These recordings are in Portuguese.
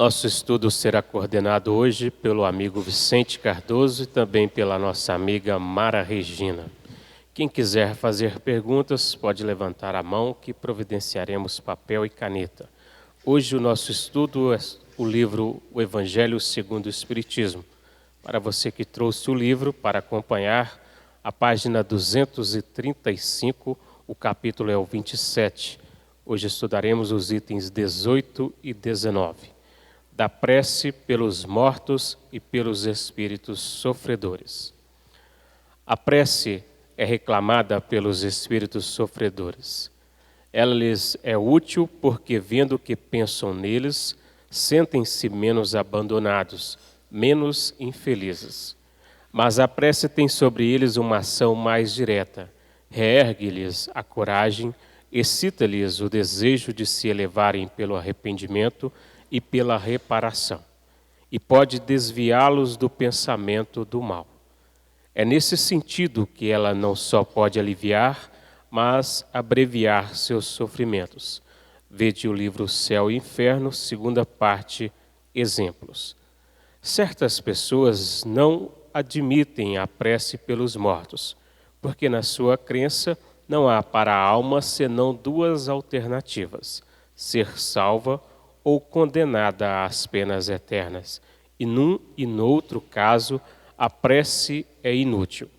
Nosso estudo será coordenado hoje pelo amigo Vicente Cardoso e também pela nossa amiga Mara Regina. Quem quiser fazer perguntas pode levantar a mão que providenciaremos papel e caneta. Hoje o nosso estudo é o livro O Evangelho segundo o Espiritismo. Para você que trouxe o livro para acompanhar, a página 235, o capítulo é o 27. Hoje estudaremos os itens 18 e 19. Da prece pelos mortos e pelos espíritos sofredores. A prece é reclamada pelos espíritos sofredores. Ela lhes é útil porque, vendo que pensam neles, sentem-se menos abandonados, menos infelizes. Mas a prece tem sobre eles uma ação mais direta, reergue-lhes a coragem, excita-lhes o desejo de se elevarem pelo arrependimento e pela reparação, e pode desviá-los do pensamento do mal. É nesse sentido que ela não só pode aliviar, mas abreviar seus sofrimentos. Vede o livro Céu e Inferno, segunda parte, Exemplos. Certas pessoas não admitem a prece pelos mortos, porque na sua crença não há para a alma senão duas alternativas: ser salva ou condenada às penas eternas, e num e noutro caso a prece é inútil.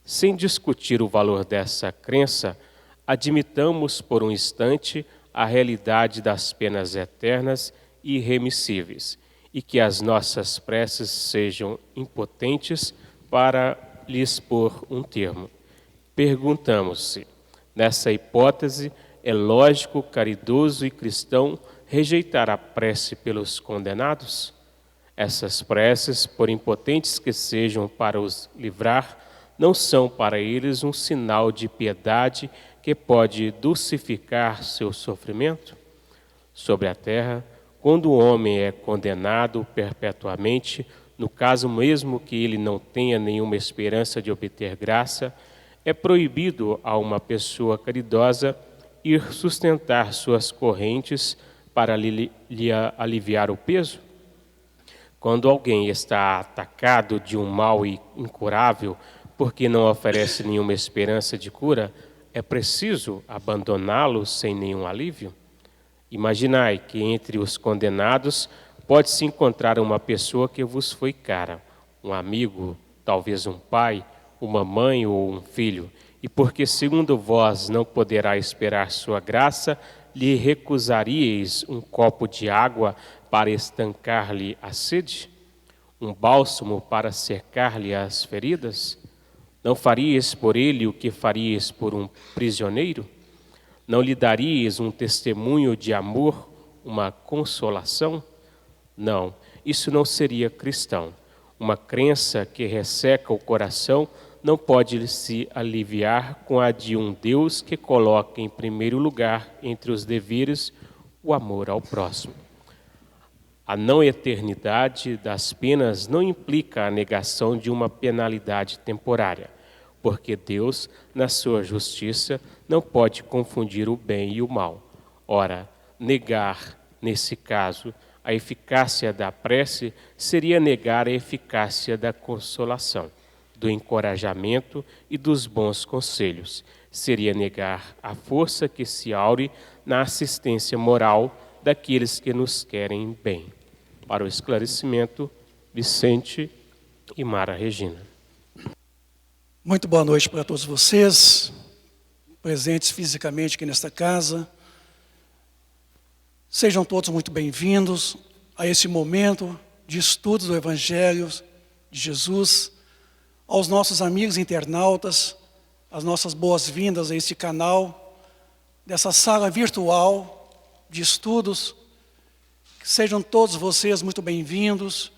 Sem discutir o valor dessa crença, admitamos por um instante a realidade das penas eternas e irremissíveis, e que as nossas preces sejam impotentes para lhes pôr um termo. Perguntamos-se, nessa hipótese, é lógico, caridoso e cristão rejeitar a prece pelos condenados? Essas preces, por impotentes que sejam para os livrar, não são para eles um sinal de piedade que pode dulcificar seu sofrimento? Sobre a terra, quando o homem é condenado perpetuamente, no caso mesmo que ele não tenha nenhuma esperança de obter graça, é proibido a uma pessoa caridosa ir sustentar suas correntes para lhe aliviar o peso? Quando alguém está atacado de um mal incurável, porque não oferece nenhuma esperança de cura, é preciso abandoná-lo sem nenhum alívio? Imaginai que entre os condenados pode-se encontrar uma pessoa que vos foi cara, um amigo, talvez um pai, uma mãe ou um filho, e porque segundo vós não poderá esperar sua graça, lhe recusaríeis um copo de água para estancar-lhe a sede? Um bálsamo para secar-lhe as feridas? Não faríeis por ele o que faríeis por um prisioneiro? Não lhe daríeis um testemunho de amor, uma consolação? Não, isso não seria cristão. Uma crença que resseca o coração não pode se aliviar com a de um Deus que coloca em primeiro lugar entre os deveres o amor ao próximo. A não eternidade das penas não implica a negação de uma penalidade temporária, porque Deus, na sua justiça, não pode confundir o bem e o mal. Ora, negar, nesse caso, a eficácia da prece seria negar a eficácia da consolação, do encorajamento e dos bons conselhos. Seria negar a força que se aure na assistência moral daqueles que nos querem bem. Para o esclarecimento, Vicente e Mara Regina. Muito boa noite para todos vocês, presentes fisicamente aqui nesta casa. Sejam todos muito bem-vindos a esse momento de estudo do Evangelho de Jesus. Aos nossos amigos internautas, as nossas boas-vindas a este canal, dessa sala virtual de estudos. Que sejam todos vocês muito bem-vindos,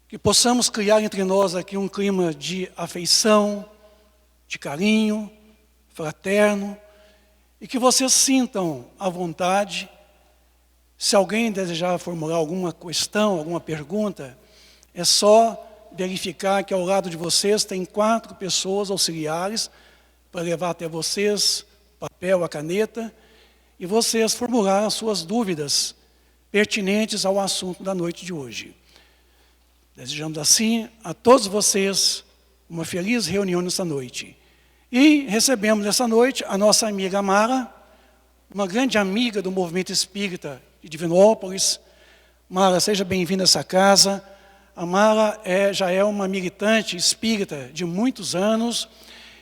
que possamos criar entre nós aqui um clima de afeição, de carinho, fraterno, e que vocês sintam à vontade. Se alguém desejar formular alguma questão, alguma pergunta, é só verificar que ao lado de vocês tem 4 pessoas auxiliares para levar até vocês o papel, a caneta, e vocês formular as suas dúvidas pertinentes ao assunto da noite de hoje. Desejamos assim a todos vocês uma feliz reunião nessa noite. E recebemos nessa noite a nossa amiga Mara, uma grande amiga do movimento espírita de Divinópolis. Mara, seja bem-vinda a essa casa. A Mara já é uma militante espírita de muitos anos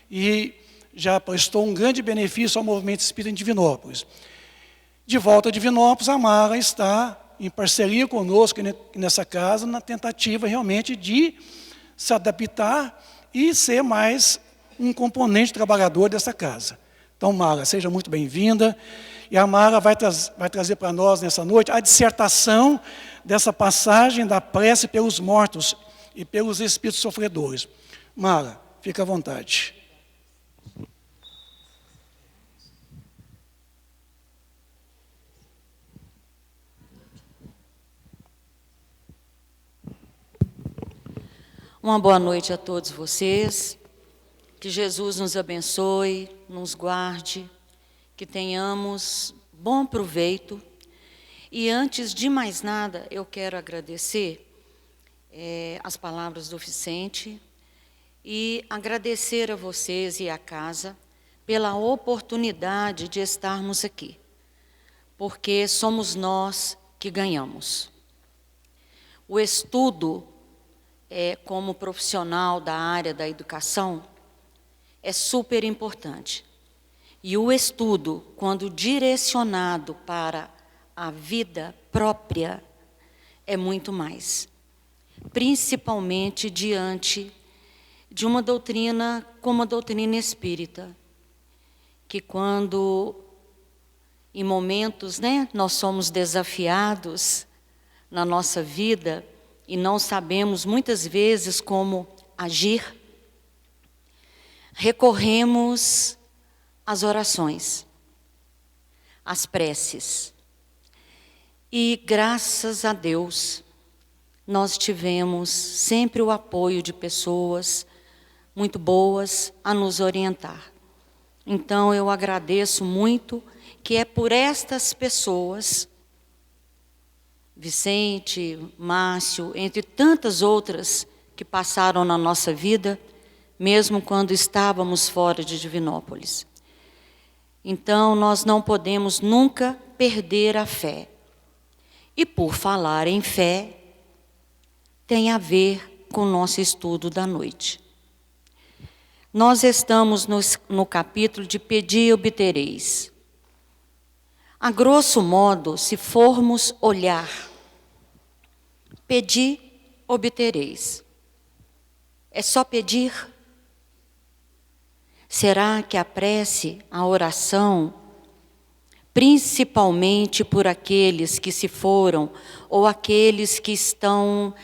e já prestou um grande benefício ao movimento espírita em Divinópolis. De volta a Divinópolis, a Mara está em parceria conosco nessa casa, na tentativa realmente de se adaptar e ser mais um componente trabalhador dessa casa. Então, Mara, seja muito bem-vinda. E a Mara vai trazer para nós nessa noite a dissertação dessa passagem da prece pelos mortos e pelos espíritos sofredores. Mara, fica à vontade. Uma boa noite a todos vocês, que Jesus nos abençoe, nos guarde, que tenhamos bom proveito. E antes de mais nada, eu quero agradecer as palavras do Vicente e agradecer a vocês e à casa pela oportunidade de estarmos aqui, porque somos nós que ganhamos. O estudo como profissional da área da educação, é super importante. E o estudo, quando direcionado para a vida própria, é muito mais. Principalmente diante de uma doutrina como a doutrina espírita, que quando, em momentos, nós somos desafiados na nossa vida, e não sabemos muitas vezes como agir, recorremos às orações, às preces. E graças a Deus, nós tivemos sempre o apoio de pessoas muito boas a nos orientar. Então eu agradeço muito que é por estas pessoas, Vicente, Márcio, entre tantas outras que passaram na nossa vida, mesmo quando estávamos fora de Divinópolis. Então, nós não podemos nunca perder a fé. E por falar em fé, tem a ver com o nosso estudo da noite. Nós estamos no capítulo de Pedi e obtereis. A grosso modo, se formos olhar, pedi, obtereis. É só pedir? Será que a prece, a oração, principalmente por aqueles que se foram ou aqueles que estão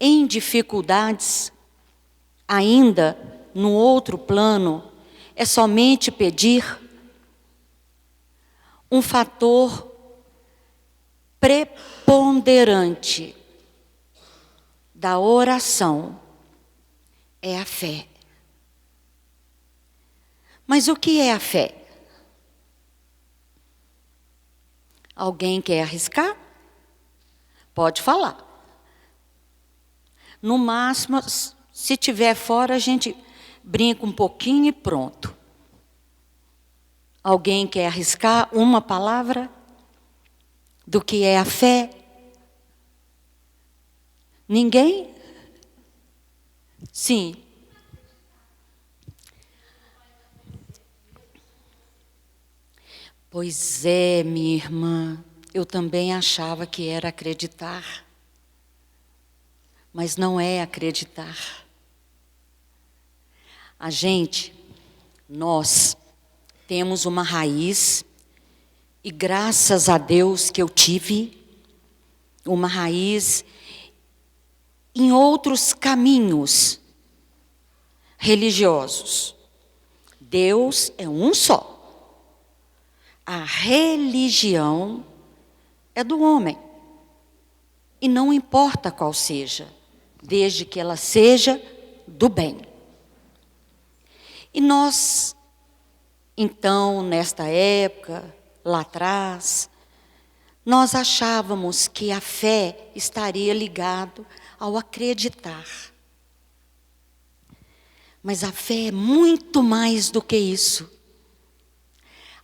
em dificuldades, ainda no outro plano, é somente pedir? Um fator preponderante da oração é a fé. Mas o que é a fé? Alguém quer arriscar? Pode falar. No máximo, se tiver fora, a gente brinca um pouquinho e pronto. Alguém quer arriscar uma palavra do que é a fé? Ninguém? Sim. Pois é, minha irmã, eu também achava que era acreditar. Mas não é acreditar. A gente, nós, temos uma raiz, e graças a Deus que eu tive uma raiz em outros caminhos religiosos. Deus é um só. A religião é do homem. E não importa qual seja, desde que ela seja do bem. E nós, então, nesta época, lá atrás, nós achávamos que a fé estaria ligado ao acreditar. Mas a fé é muito mais do que isso.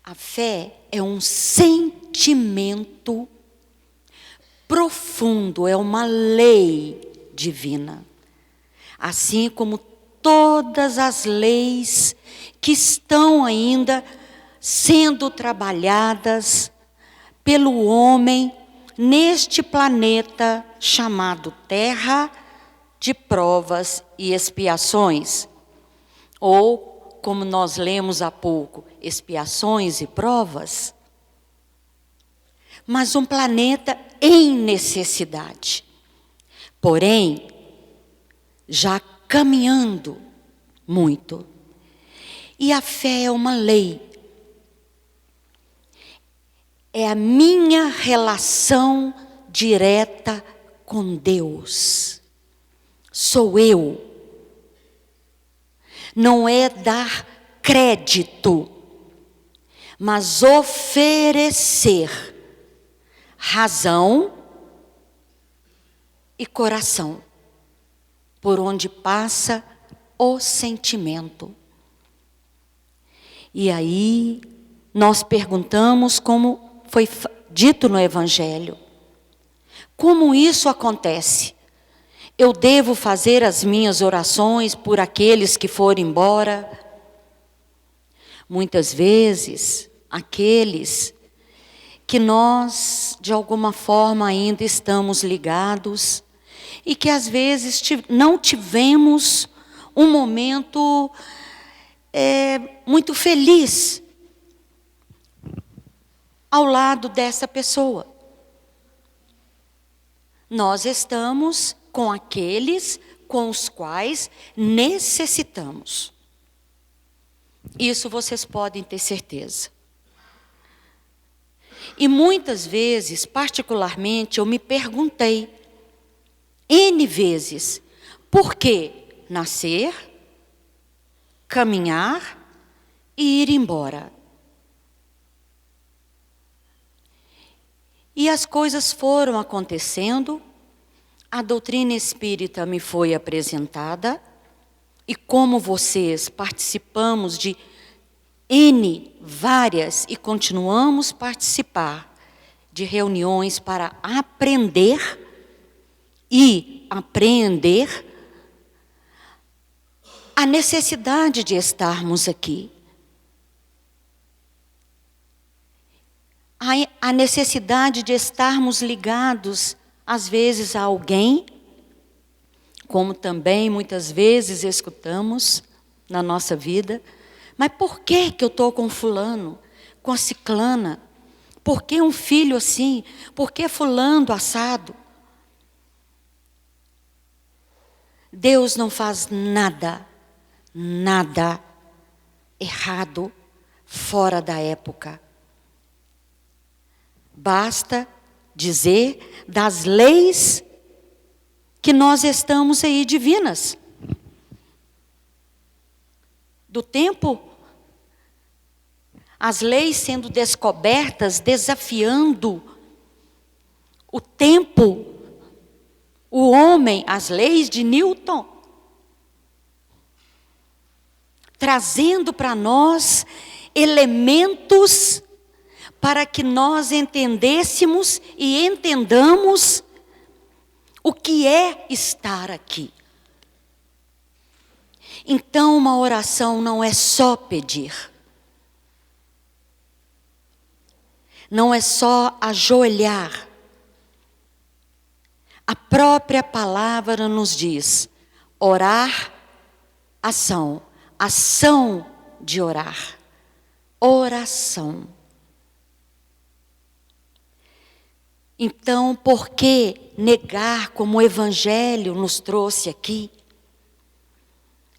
A fé é um sentimento profundo, é uma lei divina. Assim como todas as leis que estão ainda sendo trabalhadas pelo homem neste planeta chamado Terra, de provas e expiações. Ou, como nós lemos há pouco, expiações e provas. Mas um planeta em necessidade. Porém, já caminhando muito. E a fé é uma lei. É a minha relação direta com Deus. Sou eu. Não é dar crédito, mas oferecer razão e coração, por onde passa o sentimento. E aí nós perguntamos, como foi dito no Evangelho, como isso acontece? Eu devo fazer as minhas orações por aqueles que foram embora? Muitas vezes, aqueles que nós, de alguma forma, ainda estamos ligados e que às vezes não tivemos um momento muito feliz ao lado dessa pessoa. Nós estamos com aqueles com os quais necessitamos. Isso vocês podem ter certeza. E muitas vezes, particularmente, eu me perguntei, N vezes, por que nascer, caminhar e ir embora? E as coisas foram acontecendo, a doutrina espírita me foi apresentada, e como vocês participamos de N várias e continuamos a participar de reuniões para aprender e apreender a necessidade de estarmos aqui. A necessidade de estarmos ligados, às vezes, a alguém, como também muitas vezes escutamos na nossa vida. Mas por que eu estou com fulano, com a ciclana? Por que um filho assim? Por que fulano assado? Deus não faz nada errado fora da época. Basta dizer das leis que nós estamos aí divinas. Do tempo, as leis sendo descobertas, desafiando o tempo, o homem, as leis de Newton, trazendo para nós elementos para que nós entendêssemos e entendamos o que é estar aqui. Então, uma oração não é só pedir. Não é só ajoelhar. A própria palavra nos diz, orar, ação. Ação de orar. Oração. Então, por que negar, como o Evangelho nos trouxe aqui,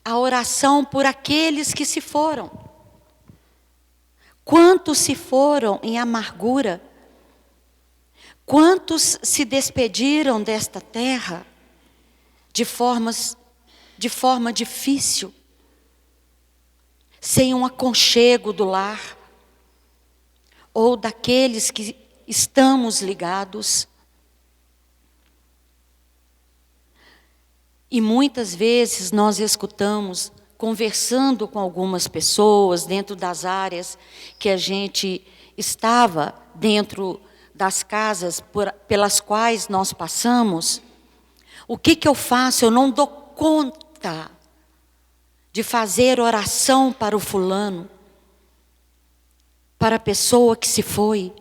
a oração por aqueles que se foram? Quantos se foram em amargura? Quantos se despediram desta terra de forma difícil, sem um aconchego do lar, ou daqueles que estamos ligados. E muitas vezes nós escutamos, conversando com algumas pessoas dentro das áreas que a gente estava, dentro das casas pelas quais nós passamos, o que eu faço? Eu não dou conta de fazer oração para o fulano, para a pessoa que se foi.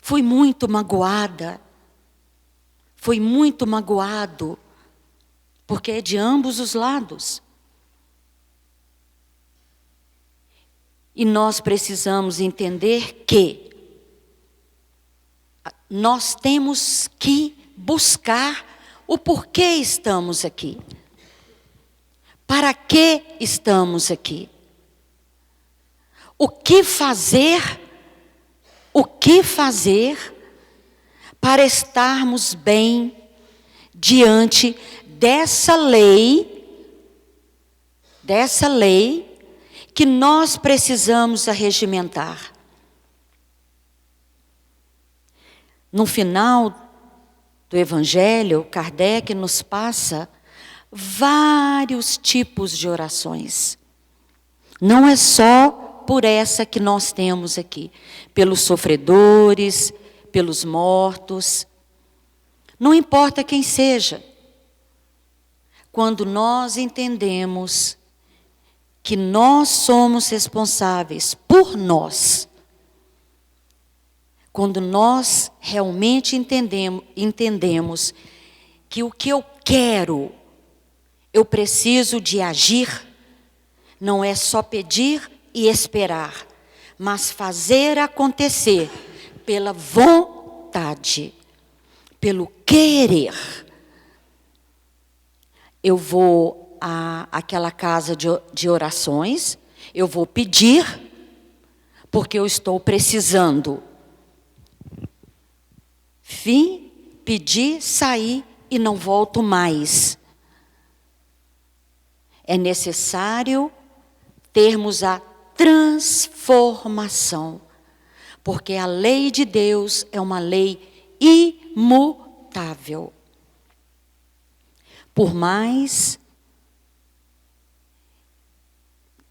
Fui muito magoada, fui muito magoado, porque é de ambos os lados. E nós precisamos entender que nós temos que buscar o porquê estamos aqui. Para que estamos aqui? O que fazer para estarmos bem diante dessa lei que nós precisamos arregimentar. No final do Evangelho, Kardec nos passa vários tipos de orações. Não é só por essa que nós temos aqui, pelos sofredores, pelos mortos, não importa quem seja. Quando nós entendemos que nós somos responsáveis por nós, quando nós realmente entendemos que o que eu quero, eu preciso de agir, não é só pedir e esperar, mas fazer acontecer pela vontade, pelo querer. Eu vou àquela casa de orações, eu vou pedir, porque eu estou precisando. Vim, pedi, saí e não volto mais. É necessário termos a transformação, porque a lei de Deus é uma lei imutável. Por mais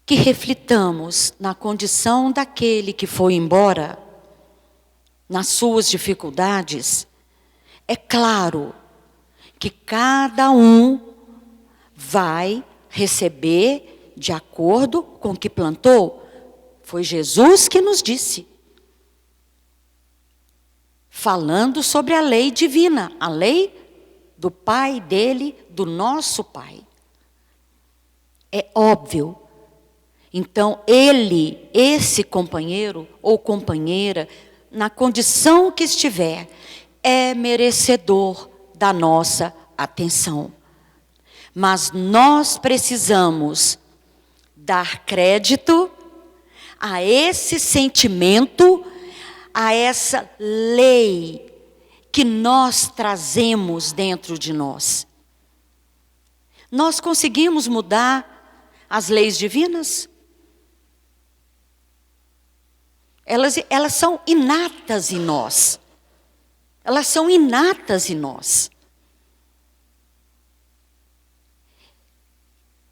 que reflitamos na condição daquele que foi embora, nas suas dificuldades, é claro que cada um vai receber de acordo com o que plantou. Foi Jesus que nos disse, falando sobre a lei divina, a lei do Pai dele, do nosso Pai. É óbvio. Então, esse companheiro ou companheira, na condição que estiver, é merecedor da nossa atenção. Mas nós precisamos dar crédito a esse sentimento, a essa lei que nós trazemos dentro de nós. Nós conseguimos mudar as leis divinas? Elas são inatas em nós. Elas são inatas em nós.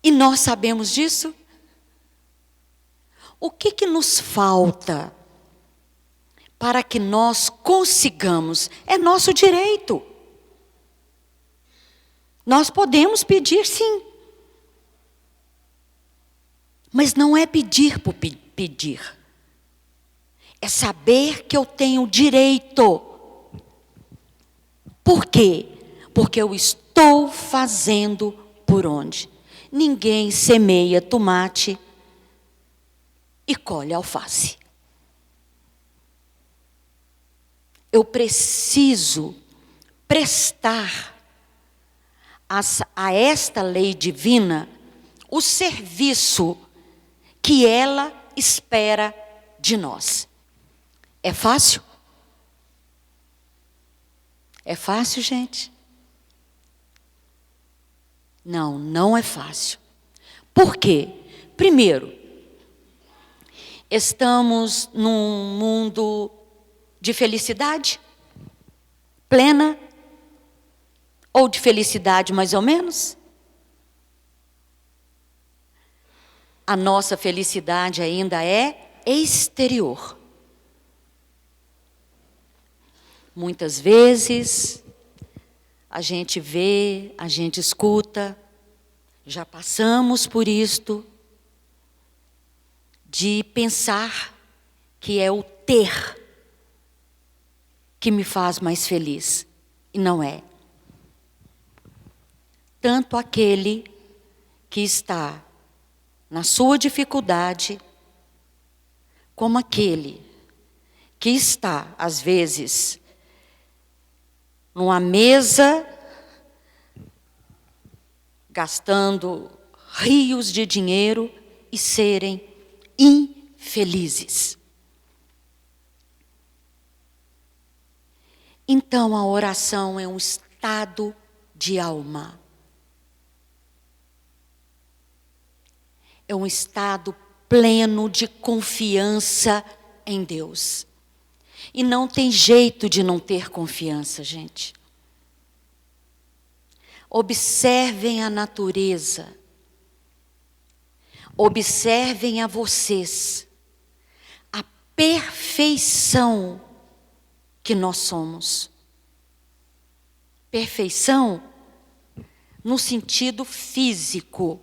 E nós sabemos disso? O que nos falta para que nós consigamos? É nosso direito. Nós podemos pedir, sim. Mas não é pedir por pedir. É saber que eu tenho direito. Por quê? Porque eu estou fazendo por onde? Ninguém semeia tomate e colhe alface. Eu preciso prestar a esta lei divina o serviço que ela espera de nós. É fácil? É fácil, gente? Não, não é fácil. Por quê? Primeiro, estamos num mundo de felicidade plena ou de felicidade mais ou menos? A nossa felicidade ainda é exterior. Muitas vezes a gente vê, a gente escuta, já passamos por isto, de pensar que é o ter que me faz mais feliz. E não é. Tanto aquele que está na sua dificuldade, como aquele que está, às vezes, numa mesa, gastando rios de dinheiro e serem infelizes. Então, a oração é um estado de alma. É um estado pleno de confiança em Deus. E não tem jeito de não ter confiança, gente. Observem a natureza. Observem a vocês. A perfeição que nós somos. Perfeição no sentido físico.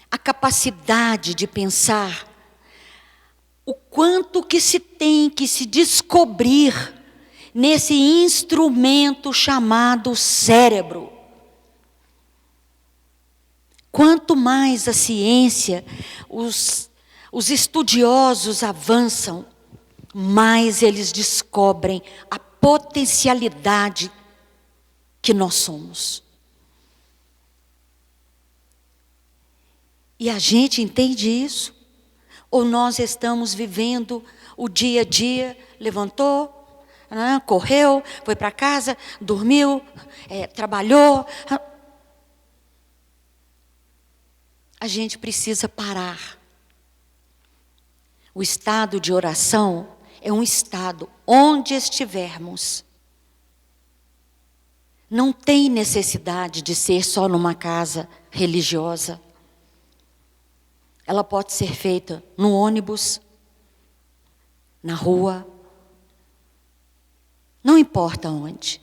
A capacidade de pensar. O quanto que se tem que se descobrir nesse instrumento chamado cérebro. Quanto mais a ciência, os estudiosos avançam, mais eles descobrem a potencialidade que nós somos. E a gente entende isso? Ou nós estamos vivendo o dia a dia, levantou, correu, foi para casa, dormiu, trabalhou. A gente precisa parar. O estado de oração é um estado onde estivermos. Não tem necessidade de ser só numa casa religiosa. Ela pode ser feita no ônibus, na rua, não importa onde.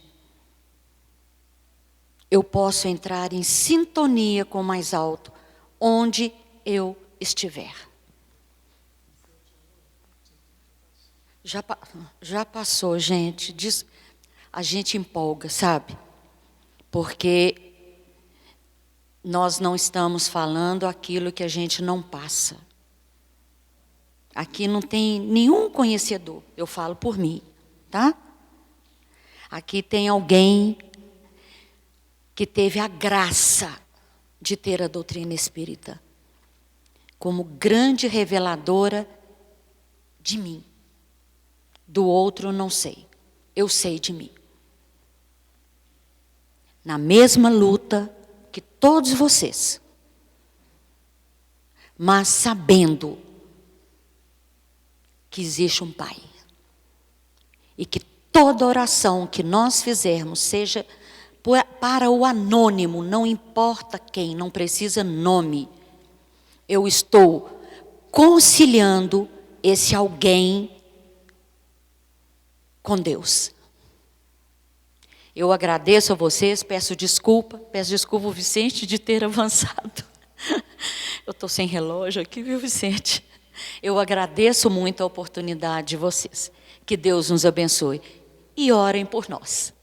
Eu posso entrar em sintonia com o mais alto, onde eu estiver. Já passou, gente. A gente empolga, sabe? Porque nós não estamos falando aquilo que a gente não passa. Aqui não tem nenhum conhecedor, eu falo por mim, tá? Aqui tem alguém que teve a graça de ter a doutrina espírita como grande reveladora de mim. Do outro não sei, eu sei de mim. Na mesma luta que todos vocês, mas sabendo que existe um Pai e que toda oração que nós fizermos seja para o anônimo, não importa quem, não precisa nome. Eu estou conciliando esse alguém com Deus. Eu agradeço a vocês, peço desculpa ao Vicente de ter avançado. Eu estou sem relógio aqui, viu, Vicente? Eu agradeço muito a oportunidade de vocês. Que Deus nos abençoe. E orem por nós.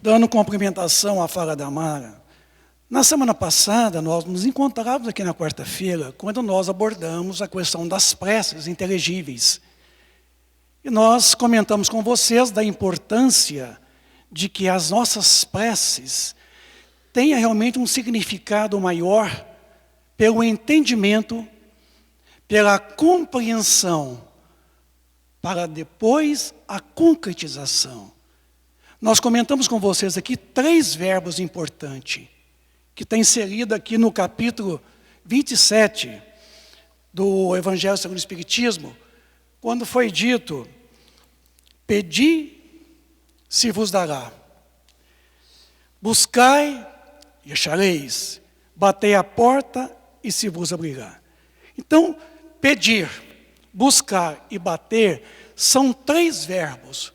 Dando cumprimentação à fala da Mara, na semana passada nós nos encontrávamos aqui na quarta-feira, quando nós abordamos a questão das preces inteligíveis. E nós comentamos com vocês da importância de que as nossas preces tenham realmente um significado maior pelo entendimento, pela compreensão, para depois a concretização. Nós comentamos com vocês aqui 3 verbos importantes, que está inserido aqui no capítulo 27 do Evangelho segundo o Espiritismo, quando foi dito: pedi, se vos dará. Buscai, e achareis. Batei a porta, e se vos abrirá. Então, pedir, buscar e bater são 3 verbos.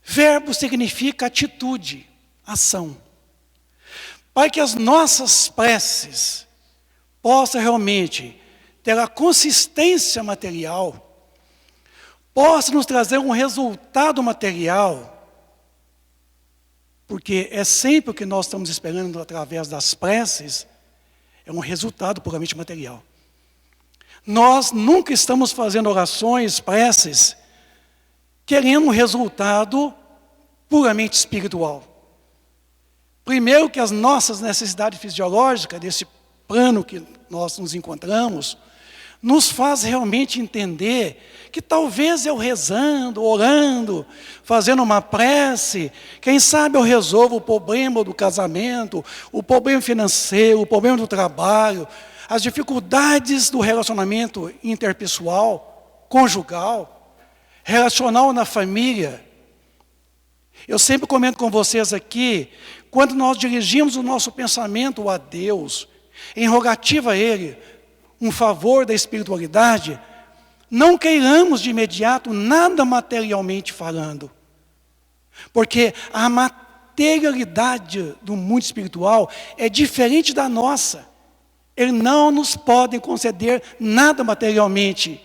Verbo significa atitude, ação. Para que as nossas preces possam realmente ter a consistência material, possam nos trazer um resultado material, porque é sempre o que nós estamos esperando através das preces, é um resultado puramente material. Nós nunca estamos fazendo orações, preces, querendo um resultado puramente espiritual. Primeiro que as nossas necessidades fisiológicas, desse plano que nós nos encontramos, nos faz realmente entender que talvez eu rezando, orando, fazendo uma prece, quem sabe eu resolvo o problema do casamento, o problema financeiro, o problema do trabalho, as dificuldades do relacionamento interpessoal, conjugal, relacional na família. Eu sempre comento com vocês aqui, quando nós dirigimos o nosso pensamento a Deus, em rogativa a Ele, um favor da espiritualidade, não queiramos de imediato nada materialmente falando. Porque a materialidade do mundo espiritual é diferente da nossa. Eles não nos podem conceder nada materialmente.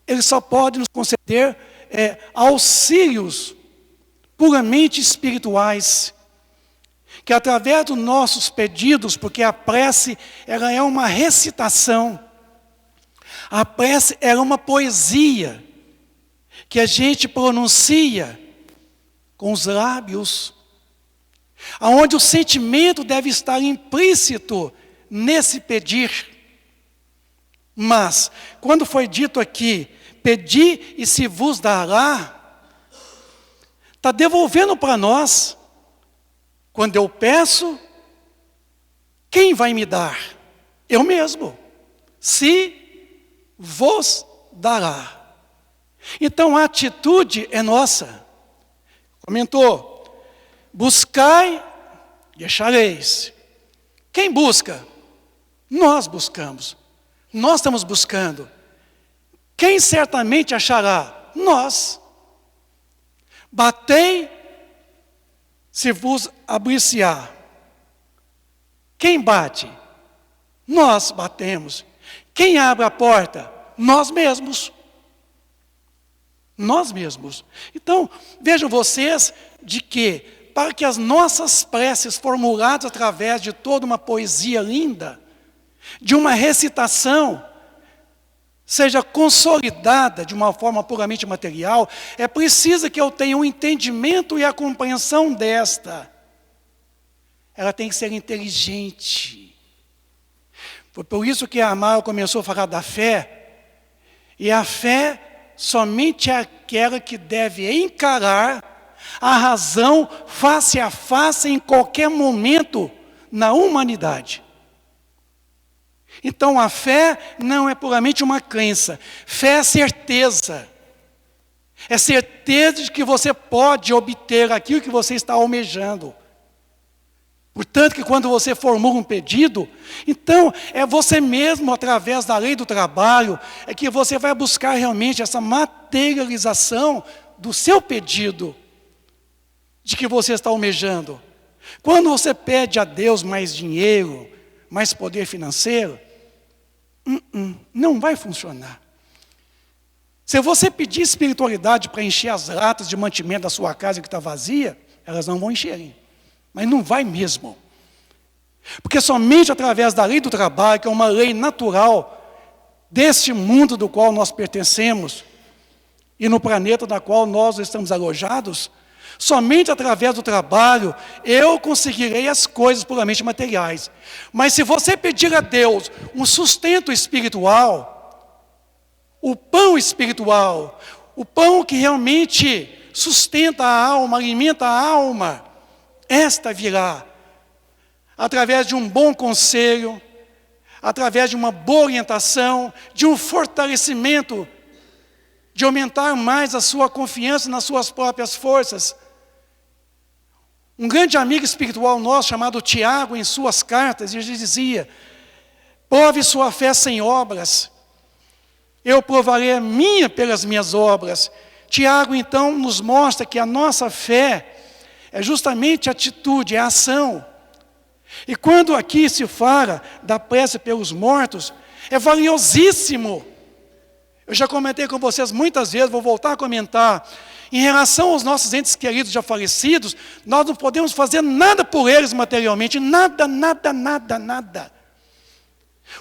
Eles só podem nos conceder auxílios puramente espirituais, que através dos nossos pedidos, porque a prece ela é uma recitação, a prece é uma poesia, que a gente pronuncia com os lábios, aonde o sentimento deve estar implícito nesse pedir. Mas, quando foi dito aqui, pedi e se vos dará, está devolvendo para nós. Quando eu peço, quem vai me dar? Eu mesmo. Se vos dará. Então a atitude é nossa. Comentou: buscai e achareis. Quem busca? Nós buscamos. Nós estamos buscando. Quem certamente achará? Nós. Batei, se vos abrir-se-á. Quem bate? Nós batemos. Quem abre a porta? Nós mesmos. Nós mesmos. Então, vejam vocês de que, para que as nossas preces formuladas através de toda uma poesia linda, de uma recitação, seja consolidada de uma forma puramente material, é preciso que eu tenha um entendimento e a compreensão desta. Ela tem que ser inteligente. Foi por isso que a Amara começou a falar da fé. E a fé somente é aquela que deve encarar a razão face a face em qualquer momento na humanidade. Então a fé não é puramente uma crença, fé é certeza. É certeza de que você pode obter aquilo que você está almejando. Portanto, que quando você formula um pedido, então é você mesmo, através da lei do trabalho, é que você vai buscar realmente essa materialização do seu pedido, de que você está almejando. Quando você pede a Deus mais dinheiro, mais poder financeiro, não vai funcionar. Se você pedir espiritualidade para encher as latas de mantimento da sua casa que está vazia, elas não vão encherem. Mas não vai mesmo. Porque somente através da lei do trabalho, que é uma lei natural deste mundo do qual nós pertencemos, e no planeta da qual nós estamos alojados, somente através do trabalho eu conseguirei as coisas puramente materiais. Mas se você pedir a Deus um sustento espiritual, o pão espiritual, o pão que realmente sustenta a alma, alimenta a alma, esta virá através de um bom conselho, através de uma boa orientação, de um fortalecimento, de aumentar mais a sua confiança nas suas próprias forças. Um grande amigo espiritual nosso, chamado Tiago, em suas cartas, ele dizia: prove sua fé sem obras, eu provarei a minha pelas minhas obras. Tiago, então, nos mostra que a nossa fé é justamente atitude, é ação. E quando aqui se fala da prece pelos mortos, é valiosíssimo. Eu já comentei com vocês muitas vezes, vou voltar a comentar. Em relação aos nossos entes queridos já falecidos, nós não podemos fazer nada por eles materialmente, nada, nada, nada, nada.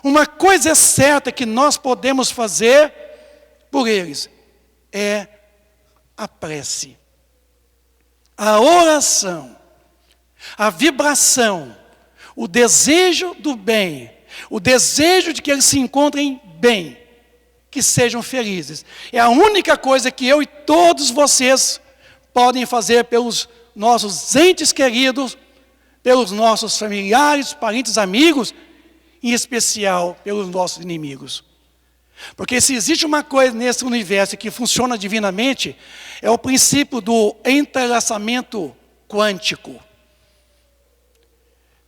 Uma coisa é certa que nós podemos fazer por eles, é a prece, a oração, a vibração, o desejo do bem, o desejo de que eles se encontrem bem, que sejam felizes. É a única coisa que eu e todos vocês podem fazer pelos nossos entes queridos, pelos nossos familiares, parentes, amigos, em especial pelos nossos inimigos. Porque se existe uma coisa nesse universo que funciona divinamente, é o princípio do entrelaçamento quântico.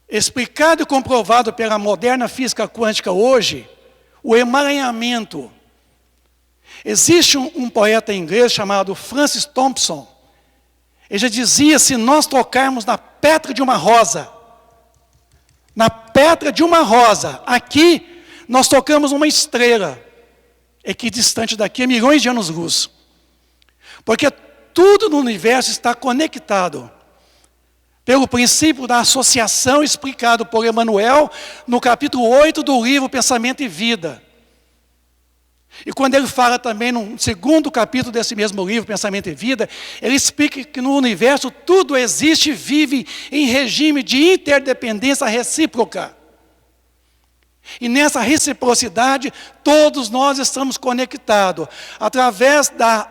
Explicado e comprovado pela moderna física quântica hoje, o emaranhamento. Existe um poeta inglês chamado Francis Thompson. Ele já dizia: se nós tocarmos na pétala de uma rosa, aqui nós tocamos uma estrela, equidistante daqui a milhões de anos-luz. Porque tudo no universo está conectado pelo princípio da associação explicado por Emmanuel no capítulo 8 do livro Pensamento e Vida. E quando ele fala também no segundo capítulo desse mesmo livro, Pensamento e Vida, ele explica que no universo tudo existe e vive em regime de interdependência recíproca. E nessa reciprocidade, todos nós estamos conectados, através da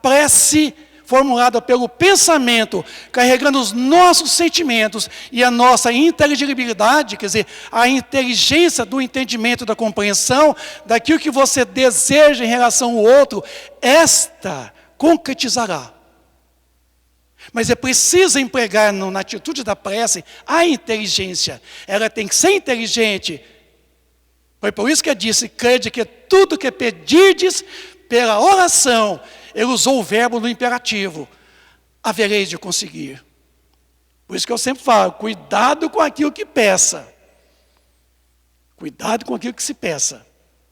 prece formulada pelo pensamento, carregando os nossos sentimentos e a nossa inteligibilidade, quer dizer, a inteligência do entendimento, da compreensão, daquilo que você deseja em relação ao outro, esta concretizará. Mas é preciso empregar na atitude da prece a inteligência. Ela tem que ser inteligente. Foi por isso que ele disse: crede que tudo que pedirdes pela oração. Ele usou o verbo no imperativo: havereis de conseguir. Por isso que eu sempre falo: cuidado com aquilo que peça. Cuidado com aquilo que se peça.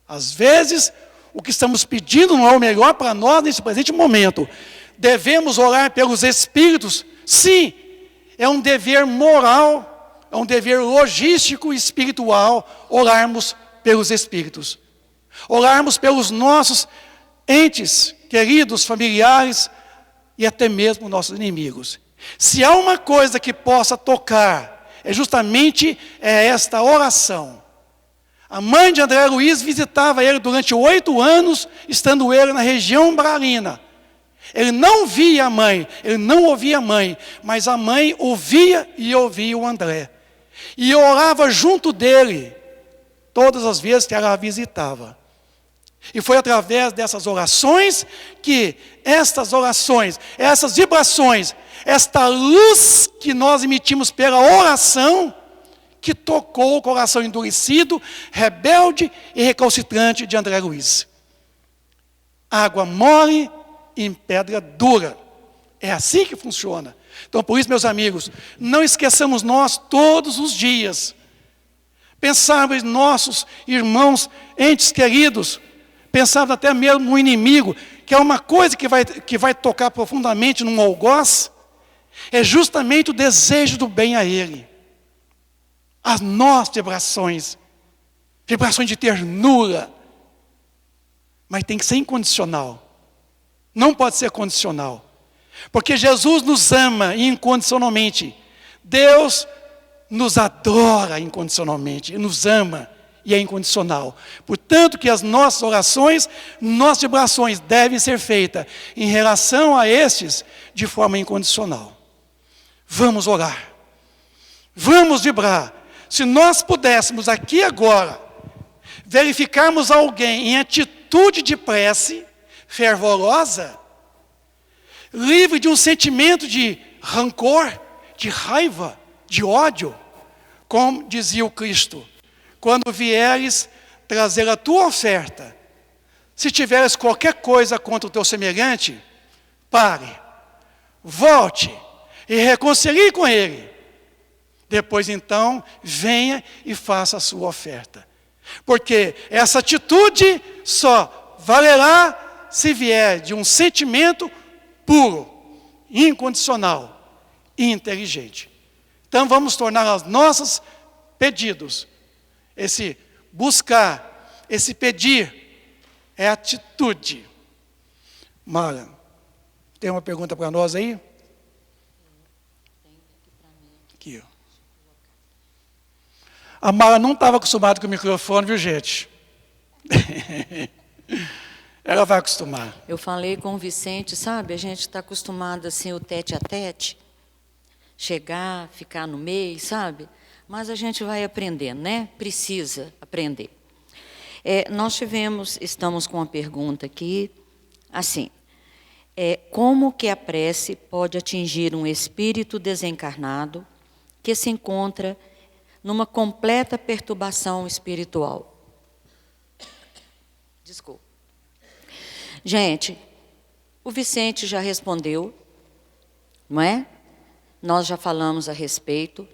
Às vezes, o que estamos pedindo não é o melhor para nós nesse presente momento. Devemos orar pelos espíritos? Sim, é um dever moral, é um dever logístico e espiritual orarmos pelos espíritos. Orarmos pelos nossos entes queridos, familiares e até mesmo nossos inimigos. Se há uma coisa que possa tocar, é justamente esta oração. A mãe de André Luiz visitava ele durante 8 anos, estando ele na região umbralina. Ele não via a mãe, ele não ouvia a mãe, mas a mãe ouvia e ouvia o André. E orava junto dele, todas as vezes que ela a visitava. E foi através dessas orações que estas orações, essas vibrações, esta luz que nós emitimos pela oração, que tocou o coração endurecido, rebelde e recalcitrante de André Luiz. Água mole em pedra dura. É assim que funciona. Então, por isso, meus amigos, não esqueçamos nós todos os dias pensarmos em nossos irmãos, entes queridos, pensarmos até mesmo no inimigo, que é uma coisa que vai tocar profundamente num algoz, é justamente o desejo do bem a ele. As nossas vibrações de ternura, mas tem que ser incondicional. Não pode ser condicional. Porque Jesus nos ama incondicionalmente. Deus nos adora incondicionalmente, nos ama e é incondicional. Portanto, que as nossas orações, nossas vibrações devem ser feitas em relação a estes de forma incondicional. Vamos orar. Vamos vibrar. Se nós pudéssemos aqui agora verificarmos alguém em atitude de prece fervorosa, livre de um sentimento de rancor, de raiva, de ódio, como dizia o Cristo: quando vieres trazer a tua oferta, se tiveres qualquer coisa contra o teu semelhante, pare, volte e reconcilie com ele. Depois então, venha e faça a sua oferta. Porque essa atitude só valerá se vier de um sentimento puro, incondicional e inteligente. Então vamos tornar os nossos pedidos, esse buscar, esse pedir, é atitude. Mara, tem uma pergunta para nós aí? Aqui, ó. A Mara não estava acostumada com o microfone, viu, gente? Ela vai acostumar. Eu falei com o Vicente, sabe? A gente está acostumado assim, o tete a tete, chegar, ficar no meio, sabe? Mas a gente vai aprendendo, né? Precisa aprender. Estamos com uma pergunta aqui, assim: como que a prece pode atingir um espírito desencarnado que se encontra numa completa perturbação espiritual? Desculpa. Gente, o Vicente já respondeu, não é? Nós já falamos a respeito.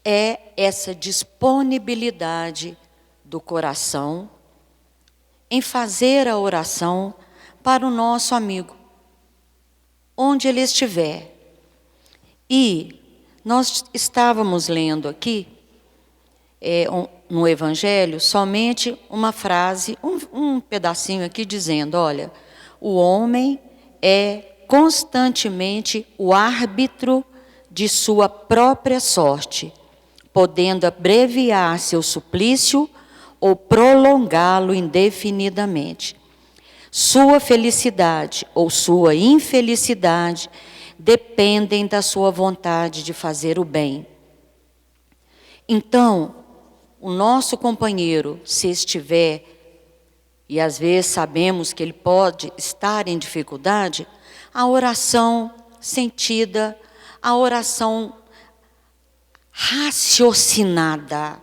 É essa disponibilidade do coração em fazer a oração para o nosso amigo, onde ele estiver. E nós estávamos lendo aqui, no Evangelho, somente uma frase, um pedacinho aqui dizendo: olha, o homem é constantemente o árbitro de sua própria sorte, podendo abreviar seu suplício ou prolongá-lo indefinidamente. Sua felicidade ou sua infelicidade dependem da sua vontade de fazer o bem. Então, o nosso companheiro, se estiver, e às vezes sabemos que ele pode estar em dificuldade, a oração sentida, a oração raciocinada,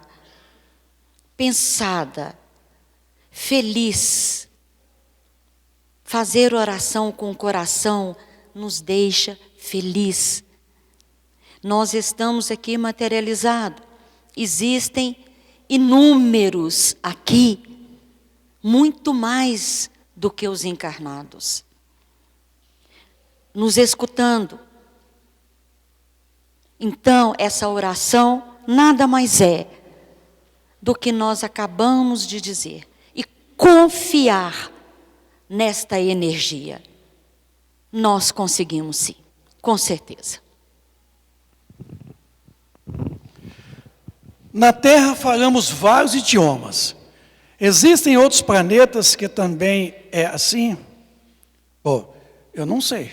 pensada, feliz. Fazer oração com o coração nos deixa feliz. Nós estamos aqui materializados. Existem inúmeros aqui, muito mais do que os encarnados, nos escutando. Então, essa oração nada mais é do que nós acabamos de dizer. E confiar nesta energia. Nós conseguimos sim, com certeza. Na Terra falamos vários idiomas. Existem outros planetas que também é assim? Bom, eu não sei.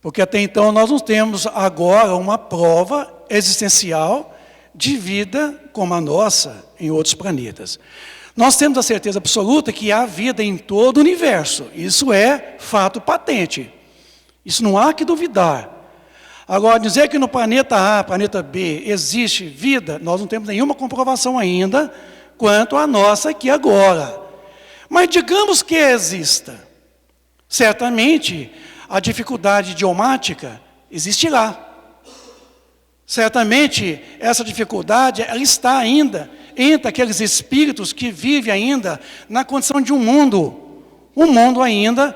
Porque até então nós não temos agora uma prova existencial de vida como a nossa em outros planetas. Nós temos a certeza absoluta que há vida em todo o universo. Isso é fato patente. Isso não há que duvidar. Agora, dizer que no planeta A, planeta B, existe vida, nós não temos nenhuma comprovação ainda quanto à nossa aqui agora. Mas digamos que exista. Certamente, a dificuldade idiomática existirá. Certamente, essa dificuldade ela está ainda entre aqueles espíritos que vivem ainda na condição de um mundo ainda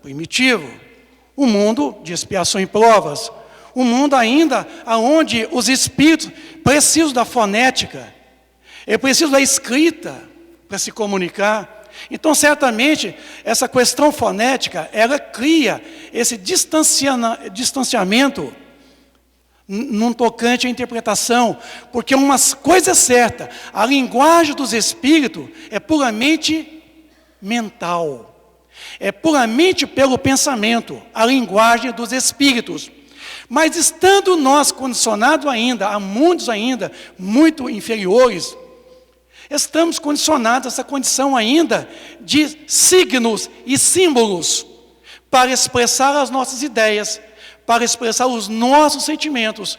primitivo, um mundo de expiação e provas, um mundo ainda onde os espíritos precisam da fonética, precisam da escrita para se comunicar. Então, certamente, essa questão fonética, ela cria esse distanciamento num tocante à interpretação, porque uma coisa é certa, a linguagem dos espíritos é puramente mental, é puramente pelo pensamento, a linguagem dos espíritos. Mas estando nós condicionados ainda, a mundos ainda muito inferiores, Estamos condicionados a essa condição ainda de signos e símbolos para expressar as nossas ideias, para expressar os nossos sentimentos.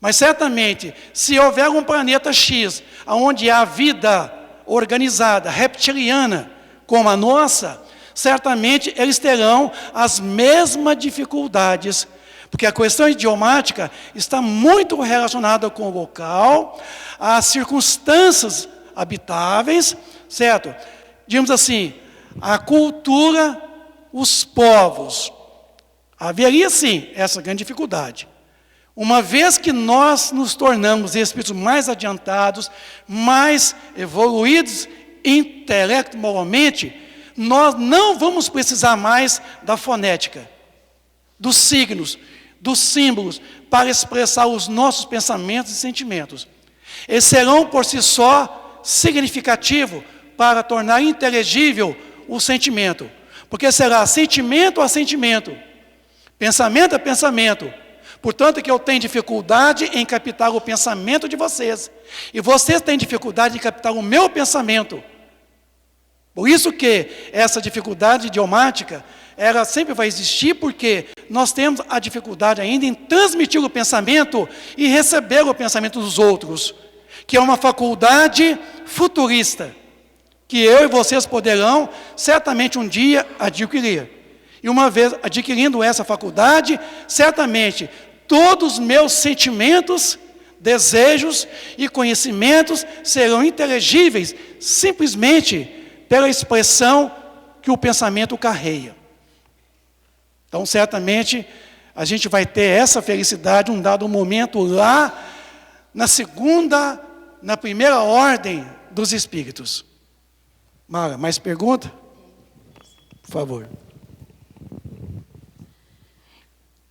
Mas certamente, se houver um planeta X, onde há vida organizada, reptiliana, como a nossa, certamente eles terão as mesmas dificuldades, porque a questão idiomática está muito relacionada com o local, as circunstâncias habitáveis, certo? Digamos assim, a cultura, os povos. Haveria sim essa grande dificuldade. Uma vez que nós nos tornamos espíritos mais adiantados, mais evoluídos intelectualmente, nós não vamos precisar mais da fonética, dos signos, dos símbolos, para expressar os nossos pensamentos e sentimentos. Eles serão por si só significativos para tornar inteligível o sentimento, porque será sentimento a sentimento, pensamento a pensamento. Portanto, que eu tenho dificuldade em captar o pensamento de vocês, e vocês têm dificuldade em captar o meu pensamento. Por isso que essa dificuldade idiomática, ela sempre vai existir, porque nós temos a dificuldade ainda em transmitir o pensamento e receber o pensamento dos outros, que é uma faculdade futurista, que eu e vocês poderão certamente um dia adquirir. E uma vez adquirindo essa faculdade, certamente todos os meus sentimentos, desejos e conhecimentos serão inteligíveis simplesmente pela expressão que o pensamento carrega. Então, certamente, a gente vai ter essa felicidade um dado momento lá na primeira ordem dos espíritos. Mara, mais pergunta? Por favor.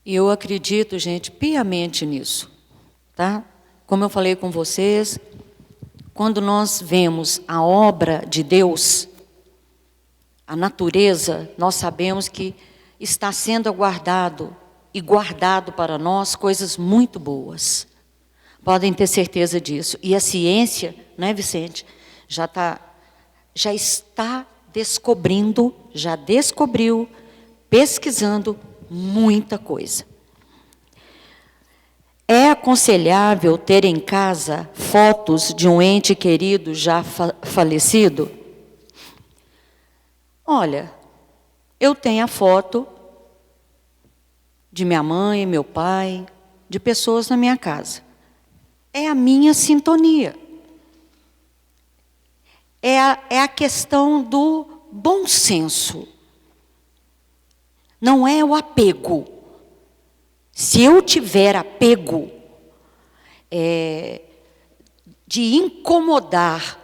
Eu acredito, gente, piamente nisso, tá? Como eu falei com vocês, quando nós vemos a obra de Deus, a natureza, nós sabemos que está sendo aguardado e guardado para nós coisas muito boas. Podem ter certeza disso. E a ciência, né, Vicente, já está descobrindo, já descobriu, pesquisando muita coisa. É aconselhável ter em casa fotos de um ente querido já falecido? Olha, eu tenho a foto de minha mãe, meu pai, de pessoas na minha casa. É a minha sintonia. É a questão do bom senso. Não é o apego. Se eu tiver apego de incomodar,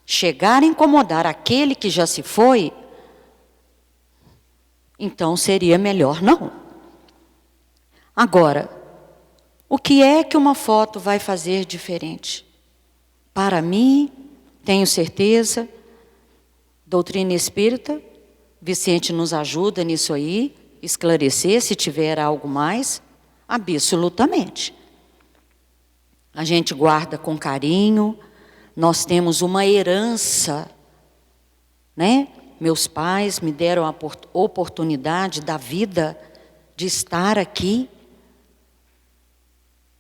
chegar a incomodar aquele que já se foi, então seria melhor não. Agora, o que é que uma foto vai fazer diferente? Para mim, tenho certeza, doutrina espírita, Vicente nos ajuda nisso aí, esclarecer se tiver algo mais, absolutamente. A gente guarda com carinho, nós temos uma herança, né? Meus pais me deram a oportunidade da vida de estar aqui,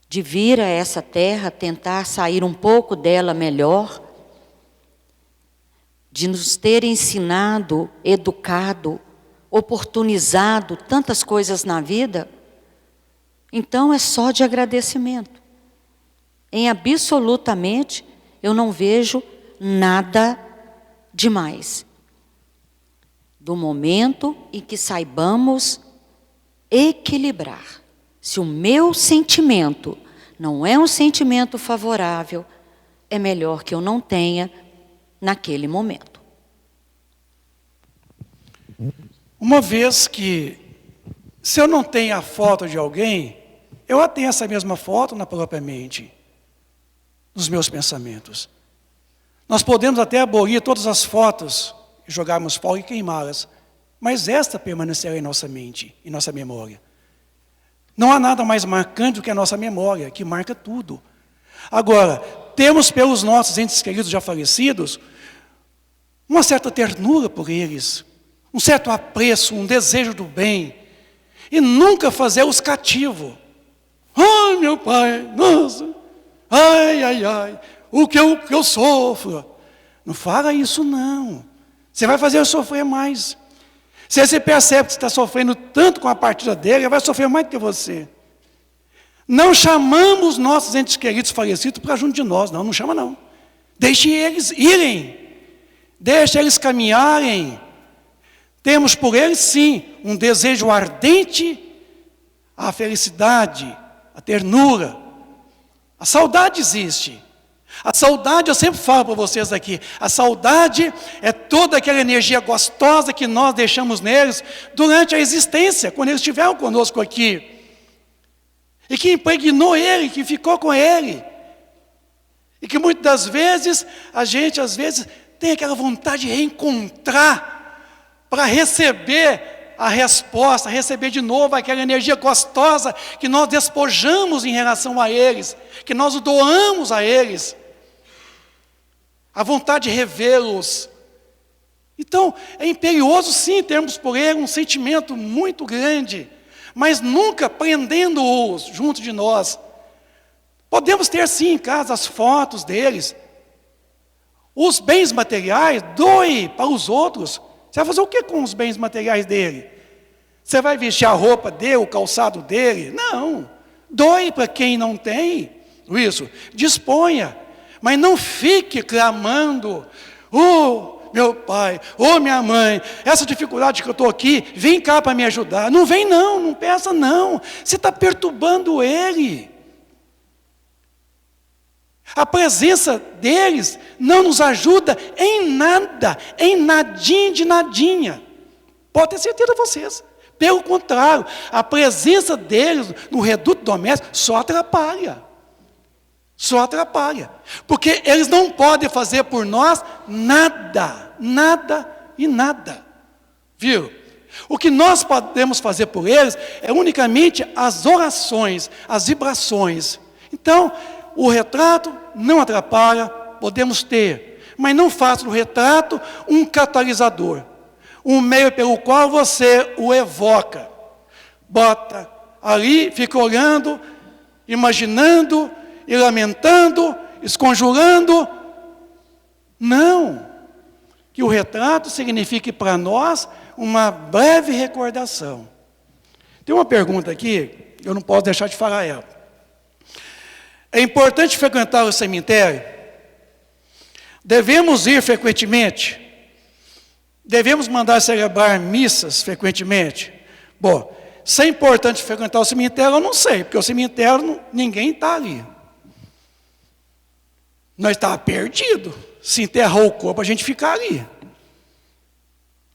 de vir a essa terra, tentar sair um pouco dela melhor, de nos ter ensinado, educado, oportunizado tantas coisas na vida. Então é só de agradecimento. Em absolutamente eu não vejo nada demais. Do momento em que saibamos equilibrar. Se o meu sentimento não é um sentimento favorável, é melhor que eu não tenha naquele momento. Uma vez que, se eu não tenho a foto de alguém, eu a tenho essa mesma foto na própria mente, nos meus pensamentos. Nós podemos até abolir todas as fotos, jogarmos fora e queimá-las, mas esta permanecerá em nossa mente, em nossa memória. Não há nada mais marcante do que a nossa memória, que marca tudo. Agora, temos pelos nossos entes queridos já falecidos uma certa ternura por eles, um certo apreço, um desejo do bem, e nunca fazê-los cativo. Ai, meu pai, nossa, ai, ai, ai, o que eu sofro. Não fala isso não, você vai fazer eu sofrer mais. Se você percebe que você está sofrendo tanto com a partida dele, ele vai sofrer mais do que você. Não chamamos nossos entes queridos falecidos para junto de nós, não chama não. Deixe eles irem, deixe eles caminharem. Temos por eles sim um desejo ardente, a felicidade, a ternura. A saudade existe. A saudade, eu sempre falo para vocês aqui, a saudade é toda aquela energia gostosa que nós deixamos neles durante a existência, quando eles estiveram conosco aqui. E que impregnou ele, que ficou com ele. E que muitas das vezes, a gente às vezes tem aquela vontade de reencontrar, para receber a resposta, receber de novo aquela energia gostosa que nós despojamos em relação a eles, que nós doamos a eles. A vontade de revê-los. Então, é imperioso sim termos por ele um sentimento muito grande, mas nunca prendendo-os junto de nós. Podemos ter sim em casa as fotos deles, os bens materiais, doe para os outros. Você vai fazer o que com os bens materiais dele? Você vai vestir a roupa dele, o calçado dele? Não, doe para quem não tem, isso, disponha. Mas não fique clamando, meu pai, minha mãe, essa dificuldade que eu estou aqui, vem cá para me ajudar. Não vem não, não peça não, você está perturbando ele. A presença deles não nos ajuda em nada, em nadinha de nadinha. Pode ter certeza vocês. Pelo contrário, a presença deles no reduto doméstico só atrapalha. Só atrapalha, porque eles não podem fazer por nós nada, nada e nada, viu? O que nós podemos fazer por eles é unicamente as orações, as vibrações. Então, o retrato não atrapalha, podemos ter, mas não faça do retrato um catalisador, um meio pelo qual você o evoca, bota ali, fica olhando, imaginando, e lamentando, esconjurando. Não. Que o retrato signifique para nós uma breve recordação. Tem uma pergunta aqui, eu não posso deixar de falar ela. É importante frequentar o cemitério? Devemos ir frequentemente? Devemos mandar celebrar missas frequentemente? Bom, se é importante frequentar o cemitério, eu não sei, porque o cemitério ninguém está ali. Nós estávamos perdidos. Se enterrou o corpo, a gente fica ali.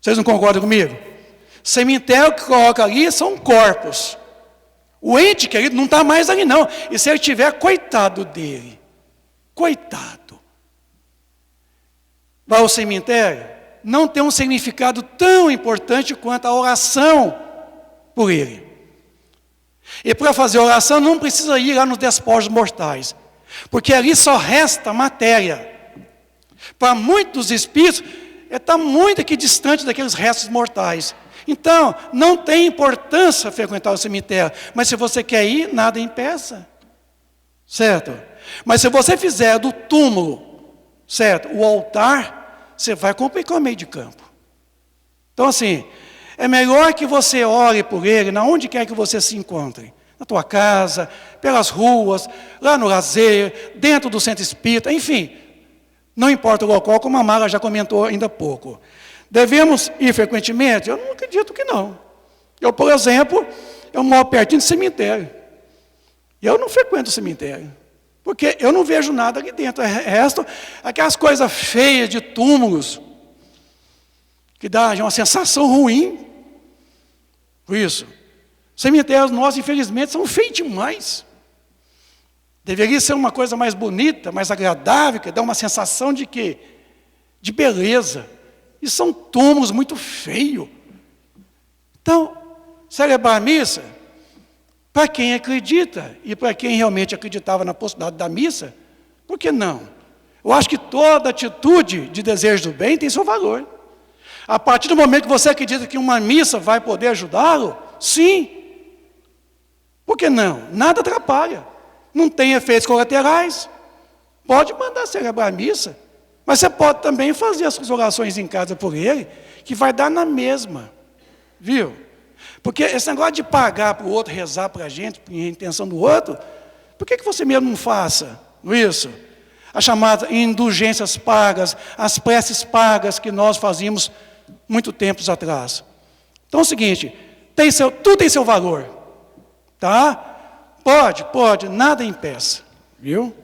Vocês não concordam comigo? Cemitério que coloca ali são corpos. O ente querido não está mais ali não. E se ele tiver, coitado dele. Coitado. Vai ao cemitério, não tem um significado tão importante quanto a oração por ele. E para fazer oração não precisa ir lá nos despojos mortais. Porque ali só resta matéria. Para muitos espíritos, está muito aqui distante daqueles restos mortais. Então, não tem importância frequentar o cemitério. Mas se você quer ir, nada impeça. Certo? Mas se você fizer do túmulo, certo, o altar, você vai complicar o meio de campo. Então, assim, é melhor que você ore por ele, na onde quer que você se encontre. Na tua casa, pelas ruas, lá no lazer, dentro do centro espírita, enfim, não importa o local, como a Mara já comentou ainda há pouco. Devemos ir frequentemente? Eu não acredito que não. Eu, por exemplo, eu moro pertinho do cemitério. E eu não frequento o cemitério, porque eu não vejo nada ali dentro. Resto, aquelas coisas feias de túmulos, que dá uma sensação ruim. Por isso. Cemitérios nossos, infelizmente, são feios demais. Deveria ser uma coisa mais bonita, mais agradável, que dá uma sensação de quê? De beleza. E são túmulos muito feios. Então, celebrar a missa, para quem acredita, e para quem realmente acreditava na possibilidade da missa, Por que não? Eu acho que toda atitude de desejo do bem tem seu valor. A partir do momento que você acredita que uma missa vai poder ajudá-lo, sim. Por que não? Nada atrapalha. Não tem efeitos colaterais. Pode mandar celebrar a missa, mas você pode também fazer as suas orações em casa por ele, que vai dar na mesma. Viu? Porque esse negócio de pagar para o outro, rezar para a gente, em intenção do outro, por que você mesmo não faça? Não é isso? As chamadas indulgências pagas, as preces pagas que nós fazíamos muito tempos atrás. Então é o seguinte, tudo tem seu valor. Tá? Pode, nada impeça. Viu?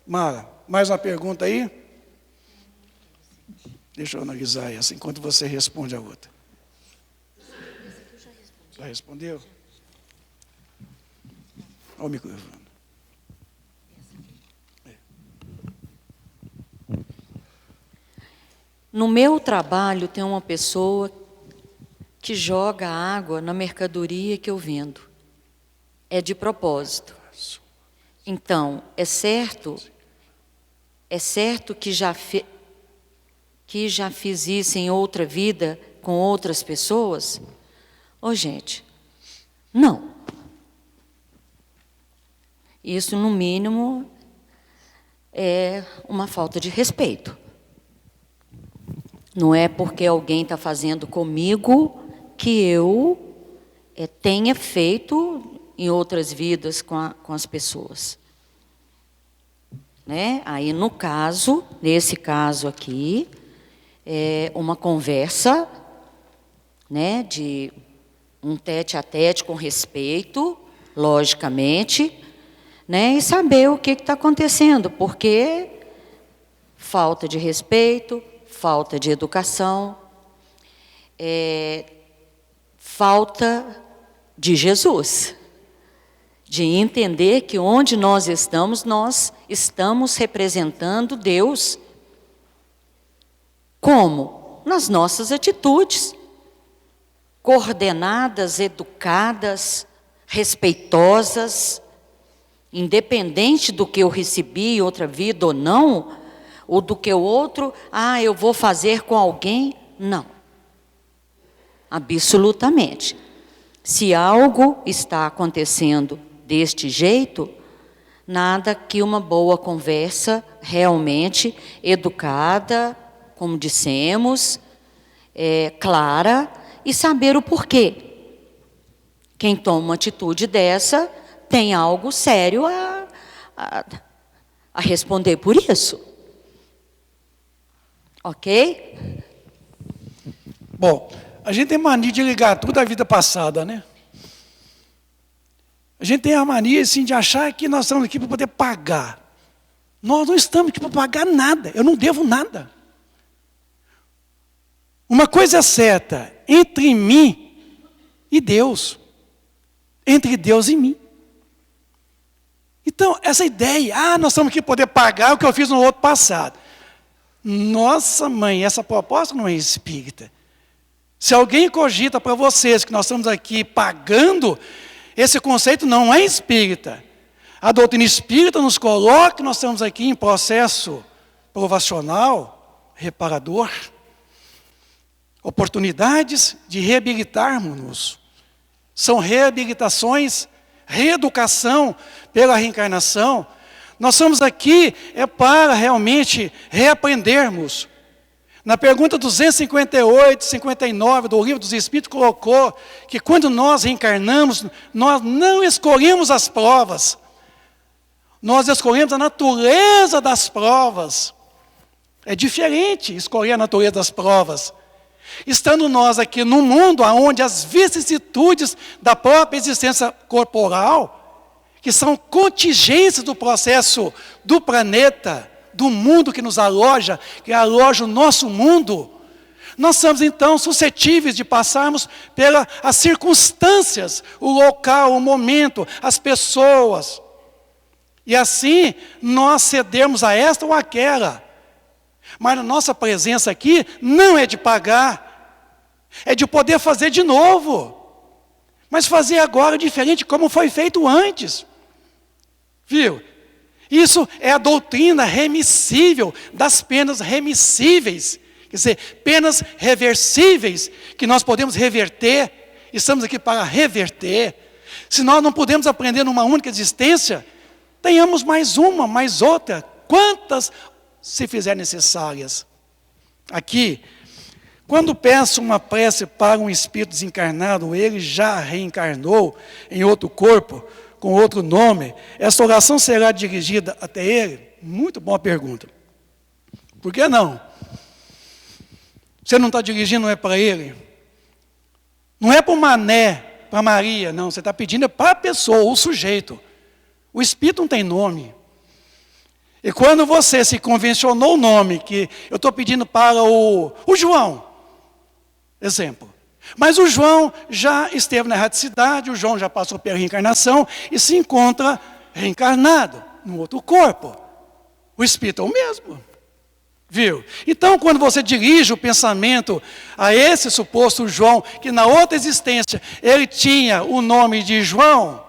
Mara, mais uma pergunta aí? Deixa eu analisar essa, enquanto você responde a outra. Já respondeu? Olha o microfone. No meu trabalho tem uma pessoa que joga água na mercadoria que eu vendo. É de propósito. Então, é certo que já fiz isso em outra vida com outras pessoas? Ô, gente, não. Isso, no mínimo, é uma falta de respeito. Não é porque alguém está fazendo comigo que eu tenha feito em outras vidas com as pessoas. Né? Aí, nesse caso aqui, é uma conversa, né, de um tete-a-tete com respeito, logicamente, né, e saber o que está acontecendo, porque falta de respeito, falta de educação, falta de Jesus, de entender que onde nós estamos representando Deus. Como? Nas nossas atitudes, coordenadas, educadas, respeitosas, independente do que eu recebi em outra vida ou não, ou do que o outro, eu vou fazer com alguém. Não. Absolutamente. Se algo está acontecendo deste jeito, nada que uma boa conversa realmente educada, como dissemos, clara, e saber o porquê. Quem toma uma atitude dessa tem algo sério a responder por isso. Ok? Bom, a gente tem mania de ligar tudo à vida passada, né? A gente tem a mania, assim, de achar que nós estamos aqui para poder pagar. Nós não estamos aqui para pagar nada. Eu não devo nada. Uma coisa é certa, entre mim e Deus. Entre Deus e mim. Então, essa ideia, nós estamos aqui para poder pagar o que eu fiz no outro passado. Nossa, mãe, essa proposta não é espírita. Se alguém cogita para vocês que nós estamos aqui pagando, esse conceito não é espírita. A doutrina espírita nos coloca que nós estamos aqui em processo provacional, reparador, oportunidades de reabilitarmos-nos. São reabilitações, reeducação pela reencarnação. Nós estamos aqui para realmente reaprendermos. Na pergunta 258, 59 do Livro dos Espíritos, colocou que quando nós reencarnamos, nós não escolhemos as provas. Nós escolhemos a natureza das provas. É diferente escolher a natureza das provas. Estando nós aqui num mundo onde as vicissitudes da própria existência corporal, que são contingências do processo do planeta, do mundo que nos aloja, que aloja o nosso mundo, nós somos então suscetíveis de passarmos pelas circunstâncias, o local, o momento, as pessoas. E assim nós cedemos a esta ou aquela. Mas a nossa presença aqui não é de pagar, é de poder fazer de novo. Mas fazer agora diferente como foi feito antes. Viu? Isso é a doutrina remissível das penas remissíveis. Quer dizer, penas reversíveis, que nós podemos reverter. Estamos aqui para reverter. Se nós não podemos aprender numa única existência, tenhamos mais uma, mais outra. Quantas se fizer necessárias. Aqui, quando peço uma prece para um espírito desencarnado, ele já reencarnou em outro corpo, com outro nome, essa oração será dirigida até ele? Muito boa pergunta. Por que não? Você não está dirigindo, não é para ele? Não é para o Mané, para Maria, não. Você está pedindo para a pessoa, o sujeito. O espírito não tem nome. E quando você se convencionou o nome, que eu estou pedindo para o João, exemplo. Mas o João já esteve na erraticidade, o João já passou pela reencarnação e se encontra reencarnado, num outro corpo. O espírito é o mesmo. Viu? Então, quando você dirige o pensamento a esse suposto João, que na outra existência ele tinha o nome de João,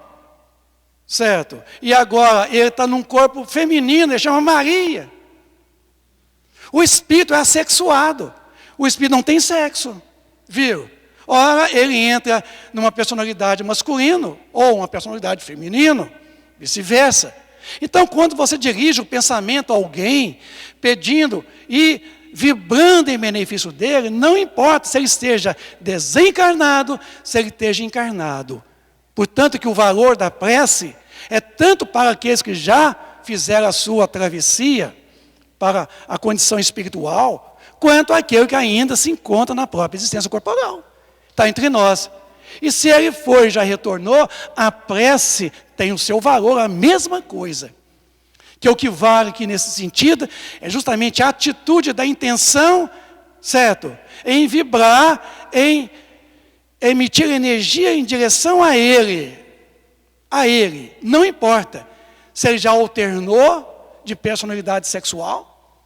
certo? E agora ele está num corpo feminino, ele chama Maria. O espírito é assexuado. O espírito não tem sexo. Viu? Ora, ele entra numa personalidade masculina ou uma personalidade feminina, vice-versa. Então, quando você dirige o pensamento a alguém, pedindo e vibrando em benefício dele, não importa se ele esteja desencarnado, se ele esteja encarnado. Portanto, que o valor da prece é tanto para aqueles que já fizeram a sua travessia para a condição espiritual, quanto aquele que ainda se encontra na própria existência corporal. Está entre nós. E se ele foi e já retornou, a prece tem o seu valor, a mesma coisa. Que o que vale aqui nesse sentido é justamente a atitude da intenção, certo? Em vibrar, em emitir energia em direção a ele. A ele. Não importa se ele já alternou de personalidade sexual,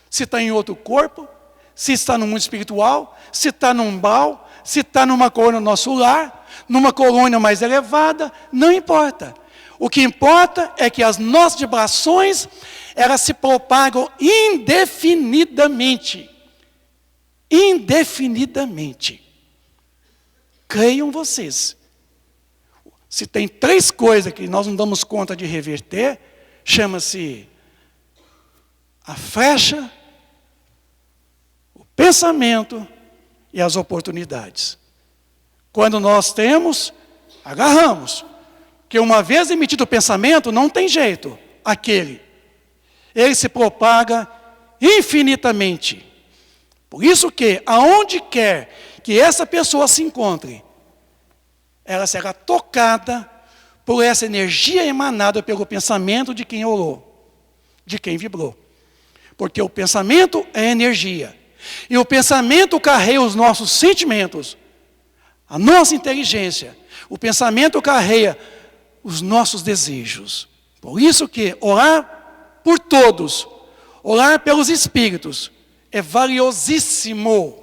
se está em outro corpo, se está no mundo espiritual, se está num umbral, se está numa colônia no nosso lar, numa colônia mais elevada, não importa. O que importa é que as nossas vibrações, elas se propagam indefinidamente. Indefinidamente. Creiam vocês. Se tem 3 coisas que nós não damos conta de reverter, chama-se a flecha, o pensamento e as oportunidades. Quando nós temos, agarramos. Que uma vez emitido o pensamento, não tem jeito. Ele se propaga infinitamente. Por isso que, aonde quer que essa pessoa se encontre, ela será tocada por essa energia emanada pelo pensamento de quem orou, de quem vibrou. Porque o pensamento é energia. E o pensamento carrega os nossos sentimentos, a nossa inteligência. O pensamento carrega os nossos desejos. Por isso que orar por todos, orar pelos espíritos, é valiosíssimo.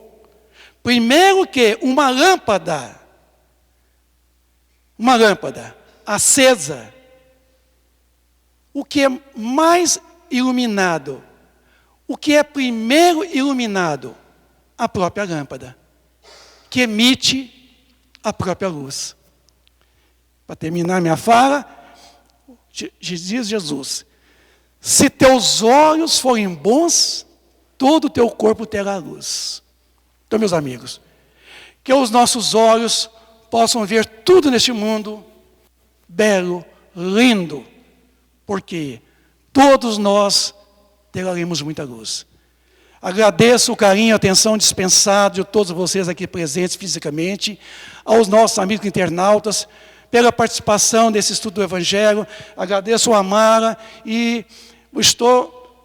Primeiro que uma lâmpada acesa, o que é mais iluminado, o que é primeiro iluminado? A própria lâmpada, que emite a própria luz. Para terminar minha fala, diz Jesus, se teus olhos forem bons, todo o teu corpo terá luz. Então, meus amigos, que os nossos olhos possam ver tudo neste mundo belo, lindo, porque todos nós teremos muita luz. Agradeço o carinho e a atenção dispensado de todos vocês aqui presentes fisicamente, aos nossos amigos internautas, pela participação desse estudo do Evangelho. Agradeço a Mara e estou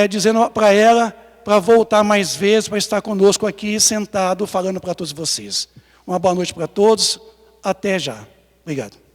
dizendo para ela para voltar mais vezes, para estar conosco aqui, sentado, falando para todos vocês. Uma boa noite para todos, até já. Obrigado.